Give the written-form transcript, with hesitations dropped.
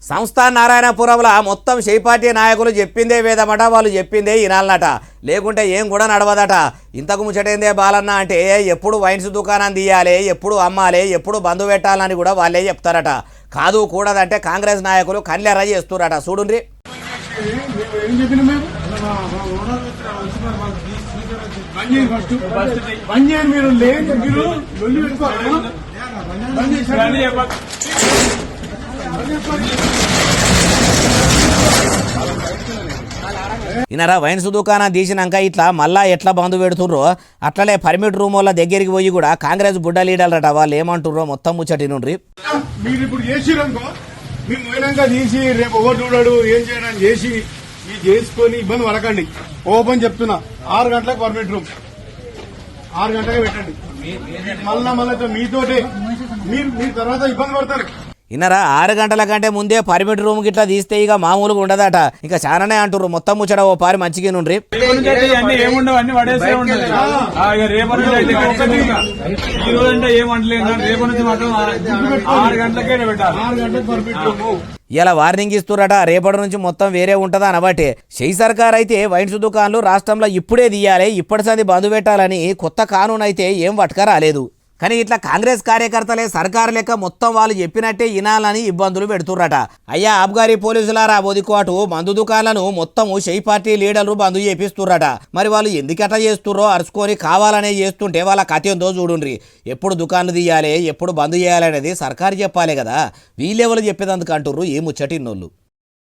సంస్థ నారాయణపురంలో మొత్తం పార్టీ నాయకులు చెప్పిందే వేదమట, వాళ్ళు చెప్పిందే వినాలన్నట, లేకుంటే ఏం కూడా నడవదట. ఇంతకు ముచ్చటేందే బాలన్న అంటే ఎప్పుడు వైన్స్ దుకాణం తీయాలి, ఎప్పుడు అమ్మాలి, ఎప్పుడు బంధు పెట్టాలని కూడా వాళ్ళే చెప్తారట. కాదు కూడదంటే కాంగ్రెస్ నాయకులు కళ్ళెర్ర చేస్తురట. చూడుండ్రి. ఇనరా వైన్స్ దుకాణం తీసినాక ఇట్లా మళ్ళా ఎట్లా బంధు పెడుతుర్రో అట్లనే పర్మిట్ రూమ్ వాళ్ళ దగ్గరికి పోయి కూడా కాంగ్రెస్ బుడ్డ లీడర్లట వాళ్ళు ఏమంటుర్రో మొత్తం ముచ్చటి నుండి. మీరు ఇప్పుడు చేసిరనుకో, మీరు పోయినాక తీసి రేపు ఒకటి చూడడు ఏం చేయడానికి చేసి మీరు చేసుకొని ఇబ్బంది పడకండి. ఓపెన్ చెప్తున్నా, 6 గంటలకు పర్మిట్ రూమ్ 6 గంటలకే పెట్టండి. మళ్ళా మీతోటే మీరు తర్వాత ఇబ్బంది పడతారు. ఇన్నరా 6 గంటల కంటే ముందే పర్మిట్ రూమ్ గిట్లా తీస్తే ఇక మామూలుగా ఉండదట. ఇంకా చాలానే అంటుర్రు. మొత్తం ముచ్చట ఓ పారి మంచిగా నుండ్రి. ఇలా వార్నింగ్ ఇస్తురట. రేపటి నుంచి మొత్తం వేరే ఉంటదా అనబట్టే సర్కార్ అయితే వైన్స్ దుకాన్లు రాష్ట్రంలో ఇప్పుడే తీయాలి, ఇప్పటి సంది బంధు పెట్టాలని కొత్త కానూన్ అయితే ఏం పట్టుకరాలేదు. కానీ ఇట్లా కాంగ్రెస్ కార్యకర్తలే సర్కారు లెక్క మొత్తం వాళ్ళు చెప్పినట్టే వినాలని ఇబ్బందులు పెడుతుర్రట. అయ్యా ఆబ్గారీ పోలీసులారా బోదికోటు మందు దుకాణాలను మొత్తము పార్టీ లీడర్లు బంధు చేపిస్తుర్రట. మరి వాళ్ళు ఎందుకట్లా చేస్తుర్రో అరుచుకొని కావాలనే చేస్తుంటే వాళ్ళ కథ ఏందో చూడుండ్రి. ఎప్పుడు దుకాణాలు తీయాలి, ఎప్పుడు బంధు చేయాలి అనేది సర్కారు చెప్పాలి కదా. వీళ్ళెవరు చెప్పేదందుకు అంటుర్రు ఈ ముచ్చటిన్నోళ్ళు.